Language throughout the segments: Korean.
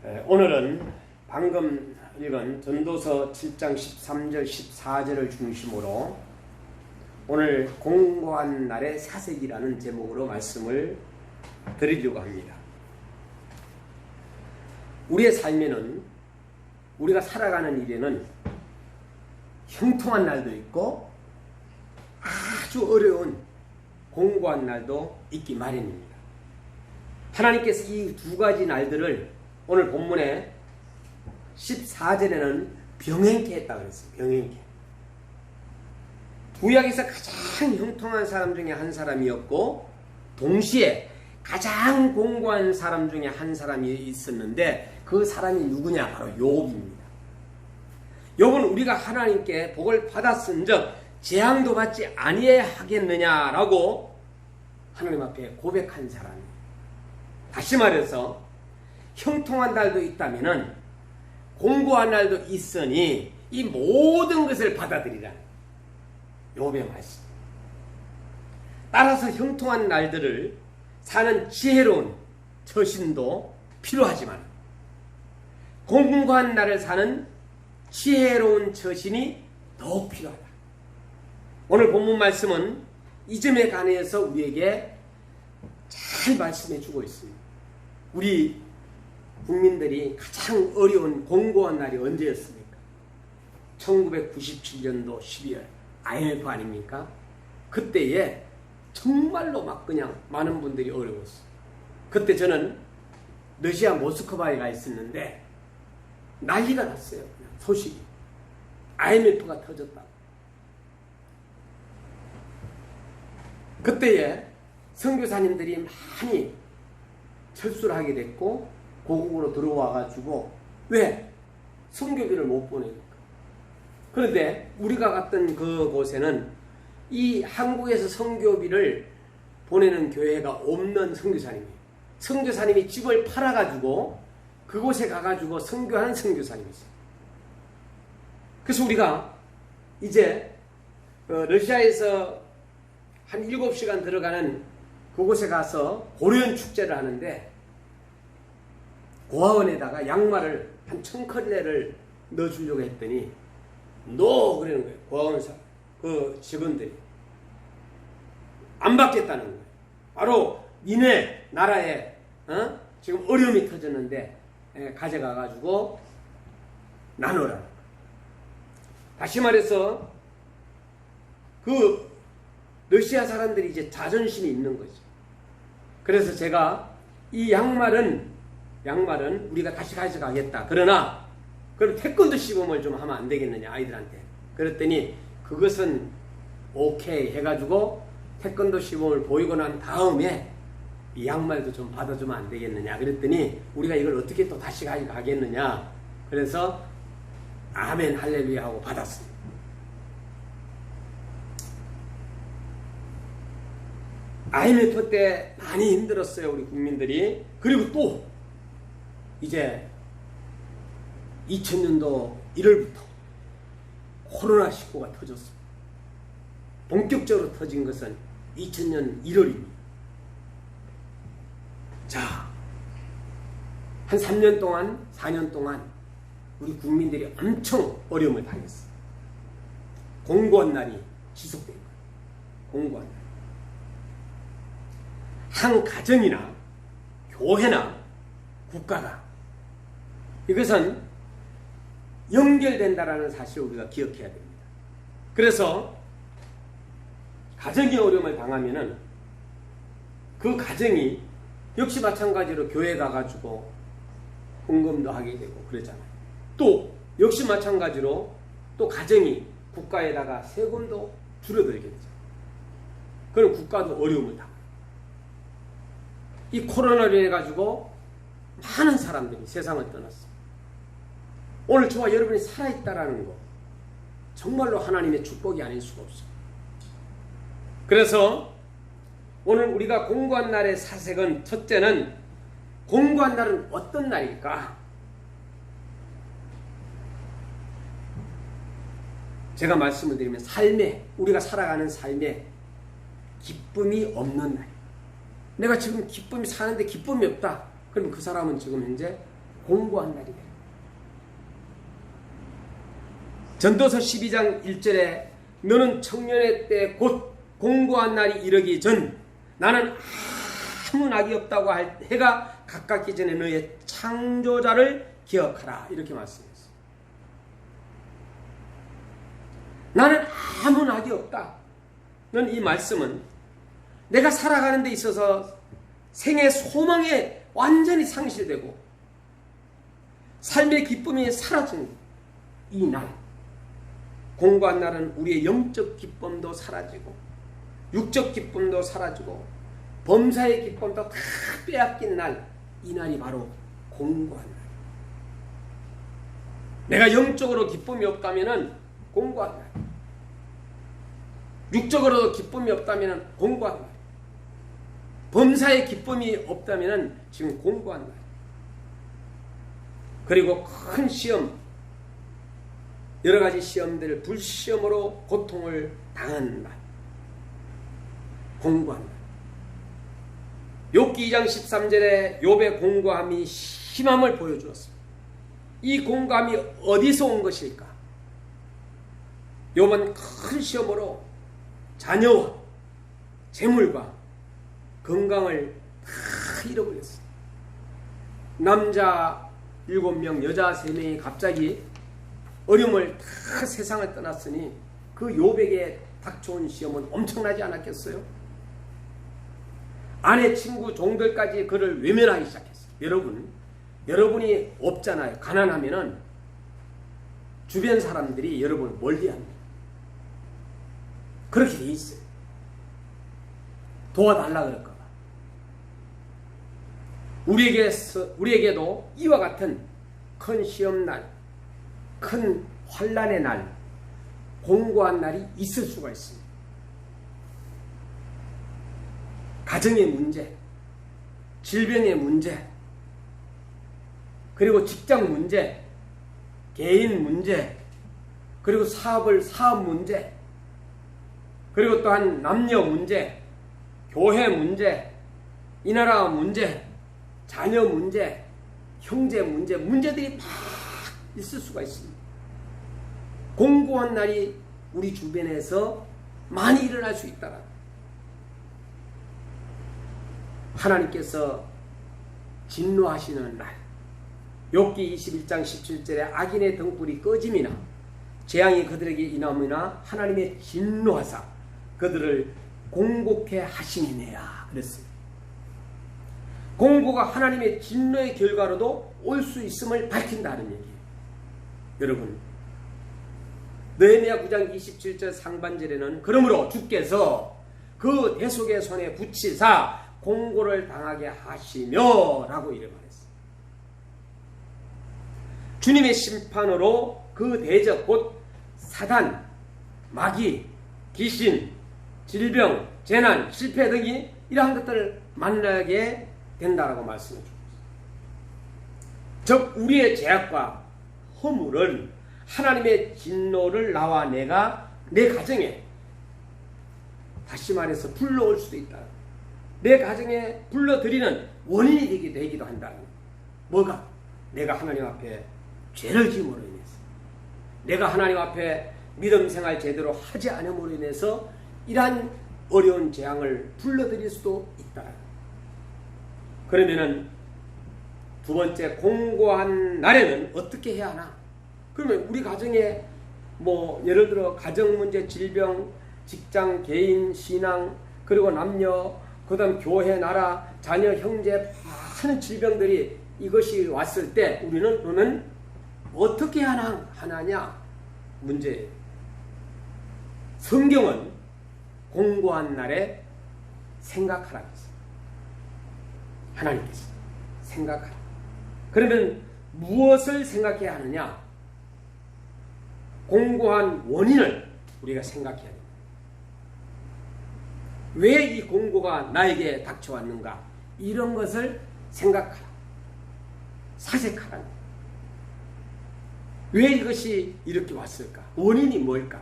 오늘은 방금 읽은 전도서 7장 13절 14절을 중심으로 오늘 공고한 날의 사색이라는 제목으로 말씀을 드리려고 합니다. 우리의 삶에는, 우리가 살아가는 일에는 형통한 날도 있고 아주 어려운 공고한 날도 있기 마련입니다. 하나님께서 이 두 가지 날들을 오늘 본문에 14절에는 병행케 했다고 그랬어요. 병행케. 구약에서 가장 형통한 사람 중에 한 사람이었고 동시에 가장 공고한 사람 중에 한 사람이 있었는데 그 사람이 누구냐? 바로 욥입니다. 욥은 우리가 하나님께 복을 받았은즉 재앙도 받지 아니하겠느냐라고 하나님 앞에 고백한 사람이에요. 다시 말해서 형통한 날도 있다면은 공고한 날도 있으니 이 모든 것을 받아들이라. 욥의 말씀. 따라서 형통한 날들을 사는 지혜로운 처신도 필요하지만 공고한 날을 사는 지혜로운 처신이 더욱 필요하다. 오늘 본문 말씀은 이 점에 관해서 우리에게 잘 말씀해 주고 있습니다. 우리 국민들이 가장 어려운 공고한 날이 언제였습니까? 1997년도 12월 IMF 아닙니까? 그때에 정말로 막 그냥 많은 분들이 어려웠어요. 그때 저는 러시아 모스크바에 가 있었는데 난리가 났어요. 그냥 소식이. IMF가 터졌다. 그때에 선교사님들이 많이 철수를 하게 됐고 고국으로 들어와가지고 왜? 선교비를 못 보내니까. 그런데 우리가 갔던 그곳에는 이 한국에서 선교비를 보내는 교회가 없는 선교사님이에요. 선교사님이 집을 팔아가지고 그곳에 가가지고 선교하는 선교사님이세요. 그래서 우리가 이제 러시아에서 한 7시간 들어가는 그곳에 가서 고려연 축제를 하는데 고아원에다가 양말을 한 1000컬레를 넣어주려고 했더니 그러는 거예요. 고아원사 그 직원들이 안 받겠다는 거예요. 바로 니네 나라에 지금 어려움이 터졌는데 가져가가지고 나눠라. 다시 말해서 그 러시아 사람들이 이제 자존심이 있는 거죠. 그래서 제가 이 양말은 우리가 다시 가져가겠다. 그러나 그럼 태권도 시범을 좀 하면 안 되겠느냐 아이들한테. 그랬더니 그것은 오케이 해가지고 태권도 시범을 보이고 난 다음에 이 양말도 좀 받아주면 안 되겠느냐. 그랬더니 우리가 이걸 어떻게 또 다시 가져가겠느냐. 그래서 아멘 할렐루야 하고 받았습니다. IMF 때 많이 힘들었어요. 우리 국민들이. 그리고 또 이제 2000년도 1월부터 코로나19가 터졌습니다. 본격적으로 터진 것은 2000년 1월입니다. 자, 한 3년 동안 4년 동안 우리 국민들이 엄청 어려움을 당했어요. 공고한 날이 지속된 거예요. 공고한 날. 한 가정이나 교회나 국가가 이것은 연결된다라는 사실을 우리가 기억해야 됩니다. 그래서 가정이 어려움을 당하면은 그 가정이 역시 마찬가지로 교회 가가지고 헌금도 하게 되고 그러잖아요. 또 역시 마찬가지로 또 가정이 국가에다가 세금도 줄여들게 되죠. 그럼 국가도 어려움을 당해요. 이 코로나로 인해 가지고 많은 사람들이 세상을 떠났어요. 오늘 저와 여러분이 살아있다라는 거 정말로 하나님의 축복이 아닐 수가 없어요. 그래서 오늘 우리가 공고한 날의 사색은 첫째는 공고한 날은 어떤 날일까? 제가 말씀을 드리면 우리가 살아가는 삶에 기쁨이 없는 날. 내가 지금 기쁨이 사는데 기쁨이 없다. 그러면 그 사람은 지금 현재 공고한 날이 되라. 전도서 12장 1절에 너는 청년의 때 곧 공고한 날이 이르기 전 나는 아무 낙이 없다고 할 해가 가깝기 전에 너의 창조자를 기억하라. 이렇게 말씀했어요. 나는 아무 낙이 없다. 는 이 말씀은 내가 살아가는 데 있어서 생의 소망에 완전히 상실되고 삶의 기쁨이 사라진 이 날, 공고한 날은 우리의 영적 기쁨도 사라지고 육적 기쁨도 사라지고 범사의 기쁨도 다 빼앗긴 날, 이 날이 바로 공고한 날. 내가 영적으로 기쁨이 없다면 공고한 날, 육적으로도 기쁨이 없다면 공고한 날, 범사의 기쁨이 없다면 지금 공고한 날, 그리고 큰 시험, 여러가지 시험들, 불시험으로 고통을 당한 날, 공고한 날. 욥기 2장 13절에 욥의 공고함이 심함을 보여주었습니다. 이 공고함이 어디서 온 것일까? 욥은 큰 시험으로 자녀와 재물과 건강을 다 잃어버렸어요. 남자 7명, 여자 3명이 갑자기 어려움을 다 세상을 떠났으니 그 욥에게 닥쳐온 시험은 엄청나지 않았겠어요? 아내, 친구, 종들까지 그를 외면하기 시작했어요. 여러분이 없잖아요. 가난하면은 주변 사람들이 여러분을 멀리합니다. 그렇게 돼 있어요. 도와달라 그럴까 봐. 우리에게도 이와 같은 큰 시험날, 큰 환난의 날, 공고한 날이 있을 수가 있습니다. 가정의 문제, 질병의 문제, 그리고 직장 문제, 개인 문제, 그리고 사업 문제, 그리고 또한 남녀 문제, 교회 문제, 이 나라 문제, 자녀 문제, 형제 문제, 문제들이 막 있을 수가 있습니다. 공고한 날이 우리 주변에서 많이 일어날 수 있다. 하나님께서 진노하시는 날, 욥기 21장 17절에 악인의 등불이 꺼짐이나 재앙이 그들에게 임함이나 하나님의 진노하사 그들을 공고케 하시니내야 그랬어요. 공고가 하나님의 진노의 결과로도 올 수 있음을 밝힌다는 얘기예요. 여러분, 느헤미야 9장 27절 상반절에는 그러므로 주께서 그 대속의 손에 붙이사 공고를 당하게 하시며 라고 이래 말했어요. 주님의 심판으로 그 대적 곧 사단, 마귀, 귀신, 질병, 재난, 실패 등이 이러한 것들을 만나게 된다라고 말씀해 주고 있습니다. 즉 우리의 죄악과 허물은 하나님의 진노를 나와 내가 내 가정에 다시 말해서 불러올 수도 있다. 내 가정에 불러들이는 원인이 되기도 한다. 뭐가? 내가 하나님 앞에 죄를 지음으로 인해서, 내가 하나님 앞에 믿음 생활 제대로 하지 않음으로 인해서 이러한 어려운 재앙을 불러들일 수도 있다. 그러면은 두 번째, 공고한 날에는 어떻게 해야 하나? 그러면 우리 가정에 뭐 예를 들어 가정 문제, 질병, 직장, 개인, 신앙, 그리고 남녀, 그 다음 교회, 나라, 자녀, 형제, 많은 질병들이 이것이 왔을 때 우리는 그러면 어떻게 하나냐 문제예요. 성경은 공고한 날에 생각하라고 했어요. 하나님께서 생각하라. 그러면 무엇을 생각해야 하느냐? 공고한 원인을 우리가 생각해야 됩니다. 왜 이 공고가 나에게 닥쳐왔는가? 이런 것을 생각하라. 사색하라. 왜 이것이 이렇게 왔을까? 원인이 뭘까?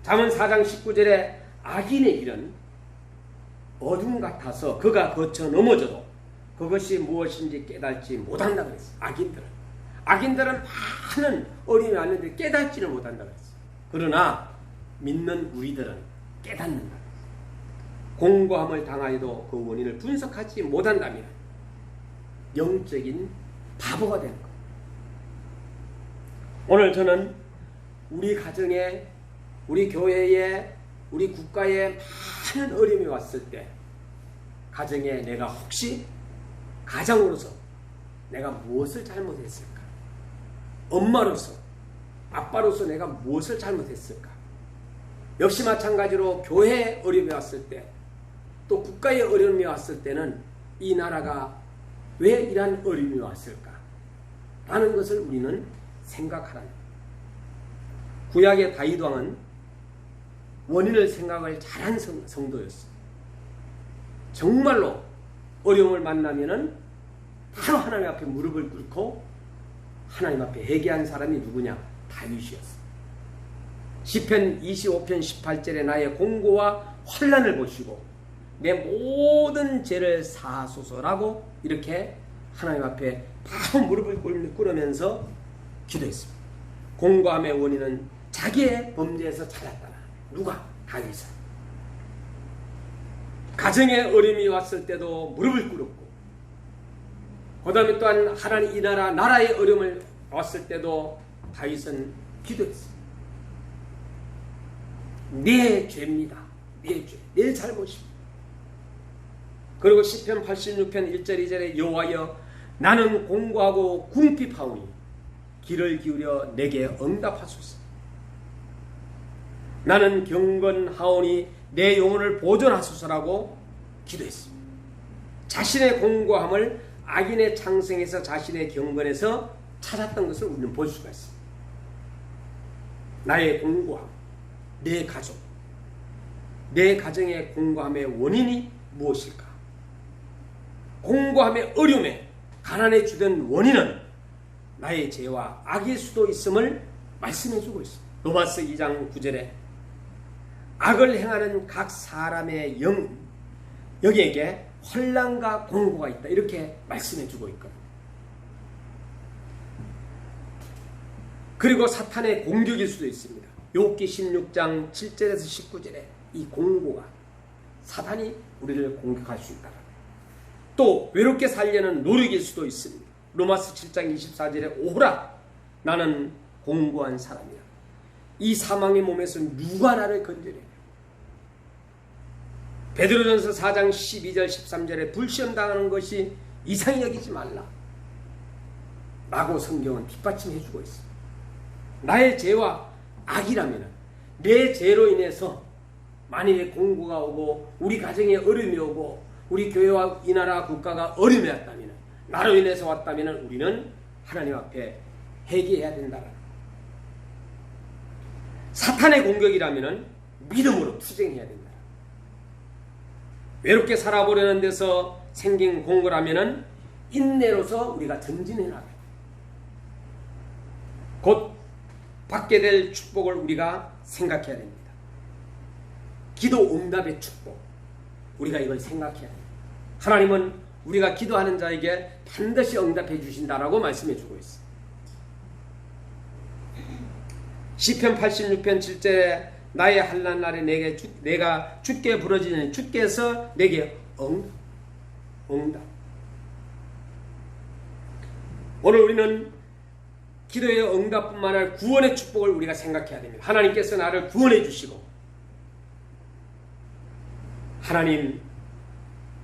잠언 4장 19절에 악인의 일은 어둠 같아서 그가 거쳐 넘어져도 그것이 무엇인지 깨닫지 못한다 그랬어요. 악인들은 많은 어려움이 왔는데 깨닫지를 못한다 그랬어요. 그러나 믿는 우리들은 깨닫는다. 공고함을 당하여도 그 원인을 분석하지 못한다면 영적인 바보가 되는 거예요. 오늘 저는 우리 가정에, 우리 교회에, 우리 국가에 많은 어려움이 왔을 때 가정에 내가 혹시 가장으로서 내가 무엇을 잘못했을까? 엄마로서, 아빠로서 내가 무엇을 잘못했을까? 역시 마찬가지로 교회에 어려움이 왔을 때, 또 국가에 어려움이 왔을 때는 이 나라가 왜 이러한 어려움이 왔을까? 라는 것을 우리는 생각하라. 구약의 다윗 왕은 원인을 생각을 잘한 성도였어요. 정말로 어려움을 만나면은 바로 하나님 앞에 무릎을 꿇고 하나님 앞에 회개한 사람이 누구냐? 다윗이었어요. 시편 25편 18절에 나의 공고와 환난을 보시고 내 모든 죄를 사하소서라고 이렇게 하나님 앞에 바로 무릎을 꿇으면서 기도했습니다. 공고함의 원인은 자기의 범죄에서 찾았다. 누가? 다윗은. 가정에 어려움이 왔을 때도 무릎을 꿇었고, 그 다음에 또한 하나님 이 나라의 어려움을 왔을 때도 다윗은 기도했어요. 내 죄입니다. 내 죄, 내 잘못입니다. 그리고 시편 86편 1절 2절에 여호와여 나는 공고하고 궁핍하오니 귀를 기울여 내게 응답하소서. 나는 경건하오니 내 영혼을 보존하소서라고 기도했습니다. 자신의 공고함을 악인의 창성에서 자신의 경건에서 찾았던 것을 우리는 볼 수가 있습니다. 나의 공고함, 내 가족, 내 가정의 공고함의 원인이 무엇일까? 공고함의 어려움에 가난에 주된 원인은 나의 죄와 악일 수도 있음을 말씀해주고 있습니다. 로마서 2장 9절에 악을 행하는 각 사람의 영에게 환난과 공고가 있다 이렇게 말씀해주고 있거든요. 그리고 사탄의 공격일 수도 있습니다. 욥기 16장 7절에서 19절에 이 공고가 사탄이 우리를 공격할 수 있다. 또 외롭게 살려는 노력일 수도 있습니다. 로마서 7장 24절에 오라 나는 공고한 사람이야. 이 사망의 몸에서 누가 나를 건져내? 베드로전서 4장 12절 13절에 불시험 당하는 것이 이상히 여기지 말라 라고 성경은 뒷받침해 주고 있습니다. 나의 죄와 악이라면 내 죄로 인해서 만일에 공고가 오고 우리 가정에 어려움이 오고 우리 교회와 이 나라 국가가 어려움이 왔다면 나로 인해서 왔다면 우리는 하나님 앞에 회개해야 된다. 사탄의 공격이라면 믿음으로 투쟁해야 된다. 외롭게 살아보려는 데서 생긴 공고라면 인내로서 우리가 전진해 나가요. 곧 받게 될 축복을 우리가 생각해야 됩니다. 기도 응답의 축복, 우리가 이걸 생각해야 됩니다. 하나님은 우리가 기도하는 자에게 반드시 응답해 주신다라고 말씀해 주고 있어요. 시편 86편 7절에 나의 한난 날에 내가 주께 부르짖으니 주께서 내게 응답. 오늘 우리는 기도의 응답뿐만 아니라 구원의 축복을 우리가 생각해야 됩니다. 하나님께서 나를 구원해 주시고 하나님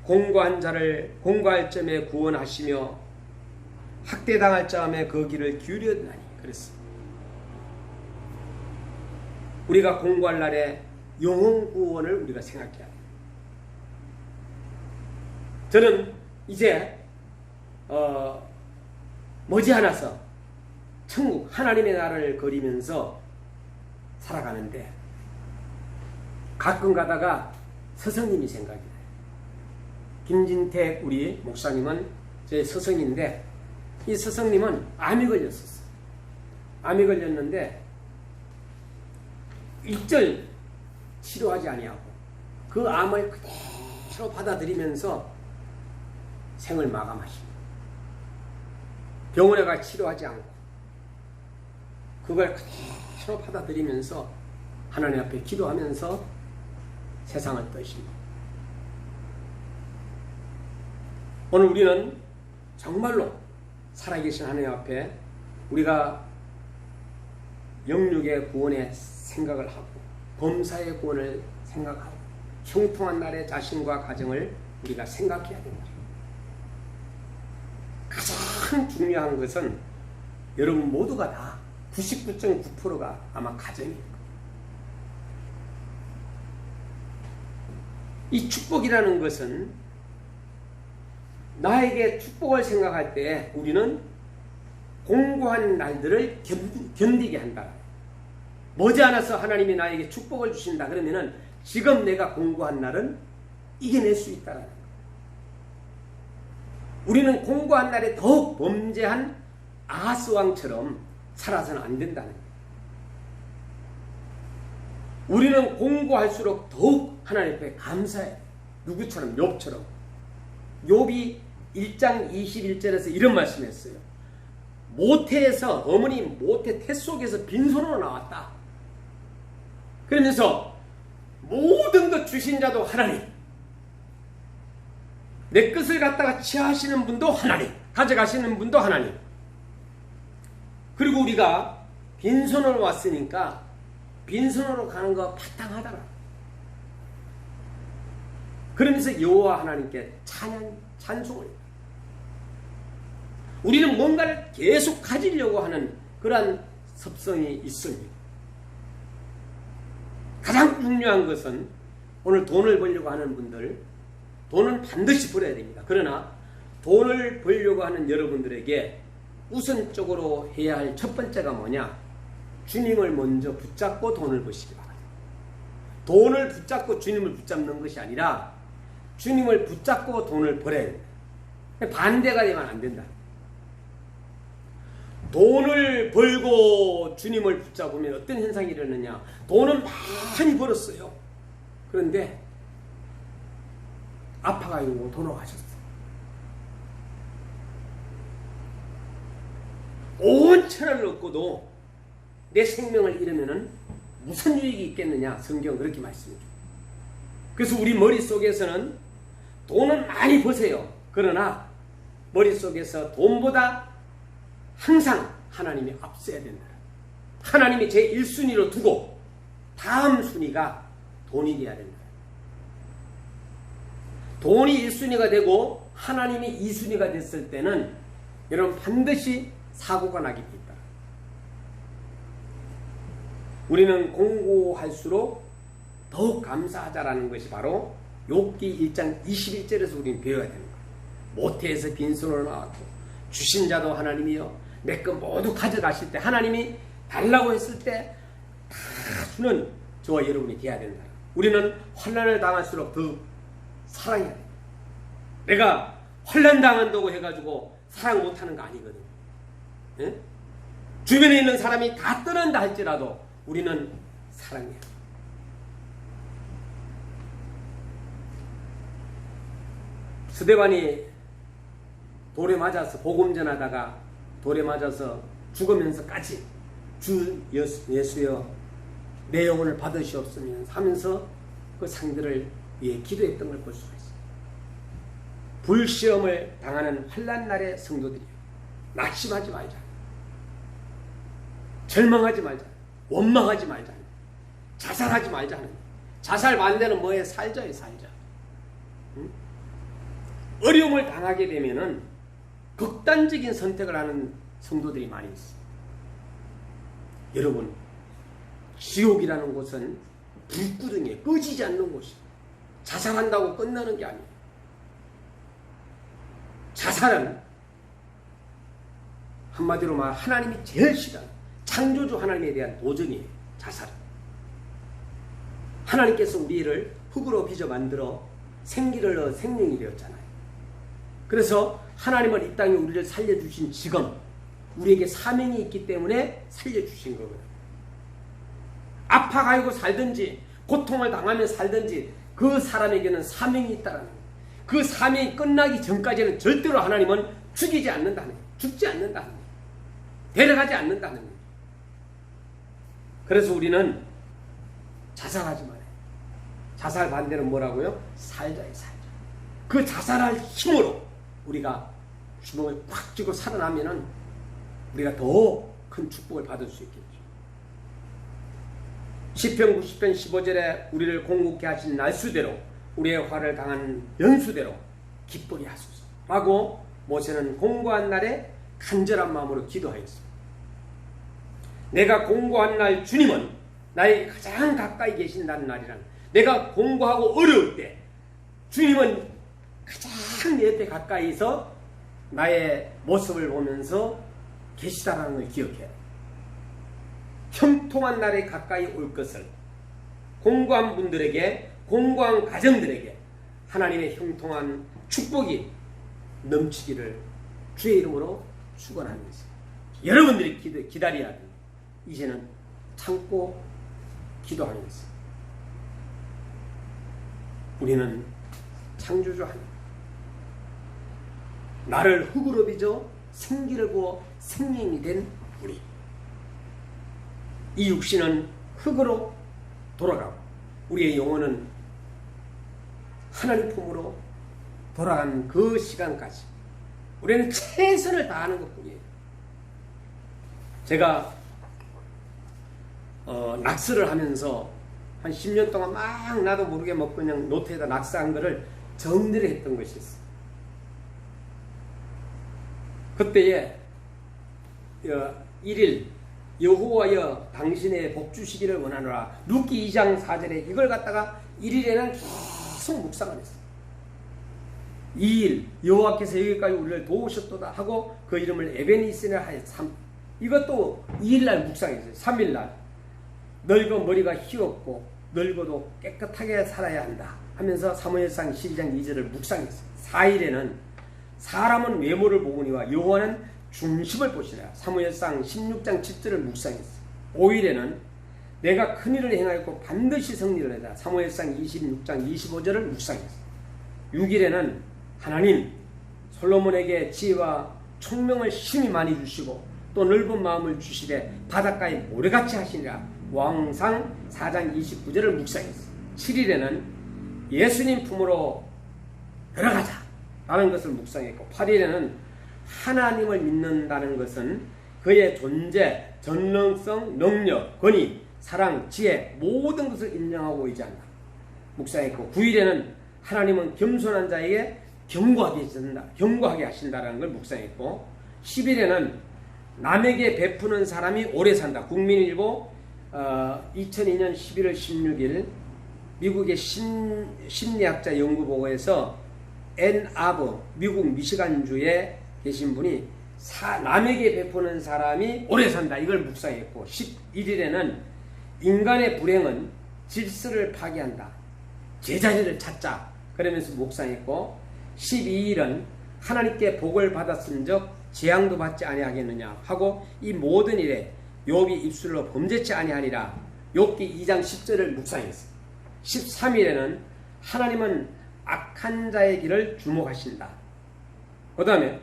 공고한 자를 공고할 점에 구원하시며 학대당할 점에 그 길을 기울였나니 그랬습니다. 우리가 공고할 날에 영혼 구원을 우리가 생각해야 합니다. 저는 이제 머지않아서 천국 하나님의 나라를 그리면서 살아가는데 가끔 가다가 스승님이 생각이 나요. 김진택 우리 목사님은 제 스승인데 이 스승님은 암이 걸렸었어요. 암이 걸렸는데 일절 치료하지 아니하고 그 암을 그대로 받아들이면서 생을 마감하십니다. 병원에 가 치료하지 않고 그걸 그대로 받아들이면서 하나님 앞에 기도하면서 세상을 떠십니다. 오늘 우리는 정말로 살아계신 하나님 앞에 우리가 영육의 구원의 생각을 하고 범사의 구원을 생각하고 형통한 날의 자신과 가정을 우리가 생각해야 된다. 가장 중요한 것은 여러분 모두가 다 99.9%가 아마 가정이에요. 이 축복이라는 것은 나에게 축복을 생각할 때 우리는 공고한 날들을 견디게 한다. 머지않아서 하나님이 나에게 축복을 주신다. 그러면은 지금 내가 공고한 날은 이겨낼 수 있다는 거예요. 우리는 공고한 날에 더욱 범죄한 아하스왕처럼 살아서는 안 된다는 거예요. 우리는 공고할수록 더욱 하나님 앞에 감사해야 돼요. 누구처럼? 욥처럼. 욥이 1장 21절에서 이런 말씀했어요. 모태에서 어머니 모태 태 속에서 빈손으로 나왔다. 그러면서 모든 것 주신 자도 하나님, 내 것을 갖다가 취하시는 분도 하나님, 가져가시는 분도 하나님. 그리고 우리가 빈손으로 왔으니까 빈손으로 가는 거 마땅하더라. 그러면서 여호와 하나님께 찬송을. 우리는 뭔가를 계속 가지려고 하는 그러한 습성이 있습니다. 가장 중요한 것은 오늘 돈을 벌려고 하는 분들, 돈은 반드시 벌어야 됩니다. 그러나 돈을 벌려고 하는 여러분들에게 우선적으로 해야 할 첫 번째가 뭐냐? 주님을 먼저 붙잡고 돈을 버시기 바랍니다. 돈을 붙잡고 주님을 붙잡는 것이 아니라 주님을 붙잡고 돈을 벌어야 됩니다. 반대가 되면 안 된다. 돈을 벌고 주님을 붙잡으면 어떤 현상이 일어나냐? 돈은 많이 벌었어요. 그런데 아파가지고 돌아가셨어요. 온 천하를 얻고도 내 생명을 잃으면 무슨 유익이 있겠느냐? 성경은 그렇게 말씀해요. 그래서 우리 머릿속에서는 돈은 많이 버세요. 그러나 머릿속에서 돈보다 항상 하나님이 앞서야 된다. 하나님이 제 1순위로 두고 다음 순위가 돈이 되어야 된다. 돈이 1순위가 되고 하나님이 2순위가 됐을 때는 여러분 반드시 사고가 나게 돼 있다. 우리는 공고할수록 더욱 감사하자라는 것이 바로 욥기 1장 21절에서 우리는 배워야 되는 거예요. 모태에서 빈손으로 나왔고 주신 자도 하나님이요 내 것 모두 가져가실 때 하나님이 달라고 했을 때 다 주는 저와 여러분이 돼야 된다. 우리는 환난을 당할수록 더 사랑해야 돼. 내가 환난 당한다고 해가지고 사랑 못하는 거 아니거든. 예? 주변에 있는 사람이 다 떠난다 할지라도 우리는 사랑해야 돼. 스데반이 돌에 맞아서 복음 전하다가 돌에 맞아서 죽으면서까지 주 예수여 내 영혼을 받으시옵소서 하면서 그 상대를 위해 기도했던 걸 볼 수가 있어요. 불시험을 당하는 환난 날의 성도들이요. 낙심하지 말자. 절망하지 말자. 원망하지 말자. 자살하지 말자. 자살 반대는 뭐에 살자에 살자. 응? 어려움을 당하게 되면은 극단적인 선택을 하는 성도들이 많이 있어요. 여러분, 지옥이라는 곳은 불구덩이에 꺼지지 않는 곳이에요. 자살한다고 끝나는 게 아니에요. 자살은 한마디로 말 하나님이 제일 싫어하는 창조주 하나님에 대한 도전이에요. 자살은. 하나님께서 우리를 흙으로 빚어 만들어 생기를 넣어 생명이 되었잖아요. 그래서 하나님은 이 땅에 우리를 살려주신 지금 우리에게 사명이 있기 때문에 살려주신 거거든요. 아파가지고 살든지 고통을 당하며 살든지 그 사람에게는 사명이 있다는 거예요. 그 삶이 끝나기 전까지는 절대로 하나님은 죽이지 않는다는 거예요. 죽지 않는다는 거예요. 데려가지 않는다는 거예요. 그래서 우리는 자살하지 말아요. 자살 반대는 뭐라고요? 살자예요. 살자. 그 자살할 힘으로 우리가 주먹을 꽉 쥐고 살아나면은 우리가 더 큰 축복을 받을 수 있겠죠. 시편 90편 15절에 우리를 공급케 하신 날수대로 우리의 화를 당한 연수대로 기쁘게 하소서 라고 모세는 공고한 날에 간절한 마음으로 기도하였습니다. 내가 공고한 날 주님은 나에게 가장 가까이 계신다는 날이란, 내가 공고하고 어려울 때 주님은 가장 내 옆에 가까이서 나의 모습을 보면서 계시다라는 걸 기억해야 돼요. 형통한 날에 가까이 올 것을 공고한 분들에게, 공고한 가정들에게 하나님의 형통한 축복이 넘치기를 주의 이름으로 축원합니다. 여러분들이 기다려야 돼요. 이제는 참고 기도하는 것입니다. 우리는 창조주 하나님, 나를 흙으로 빚어 생기를 부어 생명이 된 우리, 이 육신은 흙으로 돌아가고 우리의 영혼은 하나님 품으로 돌아간 그 시간까지 우리는 최선을 다하는 것뿐이에요. 제가 낙서를 하면서 한 10년 동안 막 나도 모르게 뭐 그냥 노트에다 낙서한 거를 정리를 했던 것이 있어요. 그때에 1일 여호와여 당신의 복 주시기를 원하노라, 룻기 2장 4절에 이걸 갖다가 1일에는 계속 묵상을 했어요. 2일 여호와께서 여기까지 우리를 도우셨도다 하고 그 이름을 에베니스라 하여 이것도 2일날 묵상했어요. 3일날 늙어 머리가 휘었고 늙어도 깨끗하게 살아야 한다 하면서 사무엘상 12장 2절을 묵상했어요. 4일에는 사람은 외모를 보거니와 여호와는 중심을 보시라, 사무엘상 16장 7절을 묵상했어요. 5일에는 내가 큰일을 행하였고 반드시 승리를 하다, 사무엘상 26장 25절을 묵상했어요. 6일에는 하나님 솔로몬에게 지혜와 총명을 심히 많이 주시고 또 넓은 마음을 주시되 바닷가에 모래같이 하시니라, 왕상 4장 29절을 묵상했어요. 7일에는 예수님 품으로 들어가자 라는 것을 묵상했고, 8일에는 하나님을 믿는다는 것은 그의 존재, 전능성, 능력, 권위, 사랑, 지혜 모든 것을 인정하고 의지한다 묵상했고, 9일에는 하나님은 겸손한 자에게 견고하게 하신다는 걸 묵상했고, 10일에는 남에게 베푸는 사람이 오래 산다. 국민일보 2002년 11월 16일 미국의 심리학자 연구보고에서 앤 아버, 미국 미시간주에 계신 분이 남에게 베푸는 사람이 오래 산다 이걸 묵상했고, 11일에는 인간의 불행은 질서를 파괴한다, 제자리를 찾자 그러면서 묵상했고, 12일은 하나님께 복을 받았은즉 재앙도 받지 아니하겠느냐 하고 이 모든 일에 욥이 입술로 범죄치 아니하니라, 욥기 2장 10절을 묵상했어요. 13일에는 하나님은 악한 자의 길을 주목하신다. 그 다음에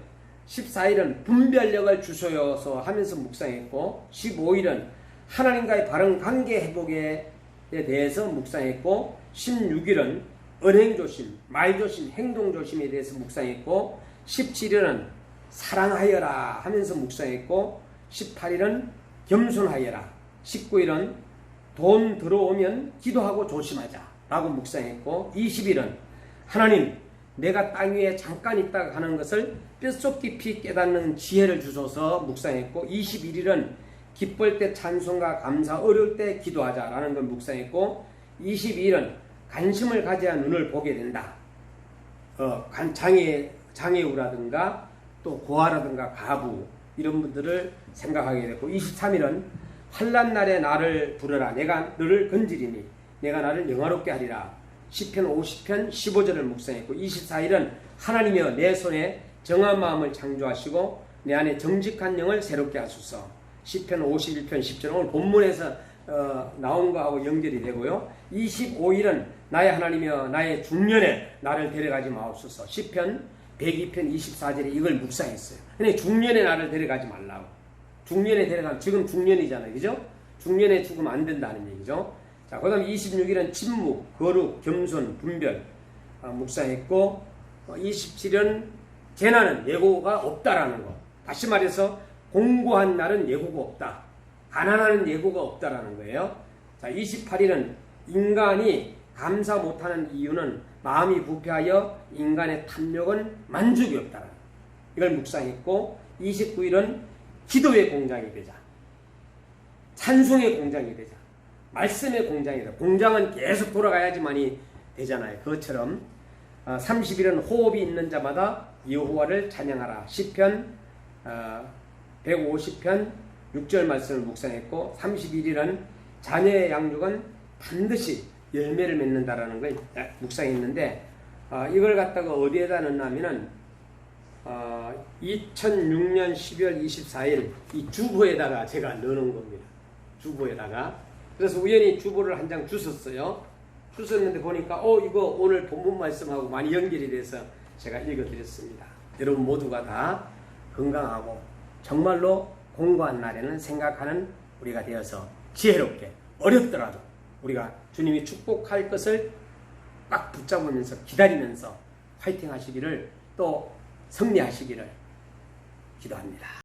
14일은 분별력을 주소여서 하면서 묵상했고, 15일은 하나님과의 바른 관계 회복에 대해서 묵상했고, 16일은 언행조심, 말조심, 행동조심에 대해서 묵상했고, 17일은 사랑하여라 하면서 묵상했고, 18일은 겸손하여라, 19일은 돈 들어오면 기도하고 조심하자 라고 묵상했고, 20일은 하나님 내가 땅 위에 잠깐 있다가 가는 것을 뼛속 깊이 깨닫는 지혜를 주소서 묵상했고, 21일은 기쁠 때 찬송과 감사, 어려울 때 기도하자 라는 걸 묵상했고, 22일은 관심을 가져야 눈을 보게 된다. 장애우라든가 또 고아라든가 가부 이런 분들을 생각하게 됐고, 23일은 환난 날에 나를 부르라, 내가 너를 건지리니 내가 나를 영화롭게 하리라, 시편 50편 15절을 묵상했고, 24일은 하나님이여 내 손에 정한 마음을 창조하시고 내 안에 정직한 영을 새롭게 하소서, 시편 51편 10절 오늘 본문에서 나온 거하고 연결이 되고요. 25일은 나의 하나님이여 나의 중년에 나를 데려가지 마옵소서. 시편 102편 24절에 이걸 묵상했어요. 근데 중년에 나를 데려가지 말라고. 중년에 데려가면 지금 중년이잖아요. 그죠? 중년에 죽으면 안 된다는 얘기죠. 자, 그 다음 26일은 침묵, 거룩, 겸손, 분별 묵상했고 27일은 재난은 예고가 없다라는 거. 다시 말해서 공고한 날은 예고가 없다. 가난한 예고가 없다라는 거예요. 자, 28일은 인간이 감사 못하는 이유는 마음이 부패하여 인간의 탐욕은 만족이 없다라는 거. 이걸 묵상했고 29일은 기도의 공장이 되자. 찬송의 공장이 되자. 말씀의 공장이 되자. 공장은 계속 돌아가야지만이 되잖아요. 그것처럼 30일은 호흡이 있는 자마다 여호와를 찬양하라. 시편 150편 6절 말씀을 묵상했고 31일은 자녀의 양육은 반드시 열매를 맺는다라는 걸 묵상했는데 이걸 갖다가 어디에다 넣냐면은 2006년 12월 24일 이 주보에다가 제가 넣는 겁니다. 주보에다가. 그래서 우연히 주보를 한 장 주셨어요. 주셨는데 보니까 이거 오늘 본문 말씀하고 많이 연결이 돼서 제가 읽어드렸습니다. 여러분 모두가 다 건강하고 정말로 공고한 날에는 생각하는 우리가 되어서 지혜롭게 어렵더라도 우리가 주님이 축복할 것을 꽉 붙잡으면서 기다리면서 화이팅 하시기를 또 승리하시기를 기도합니다.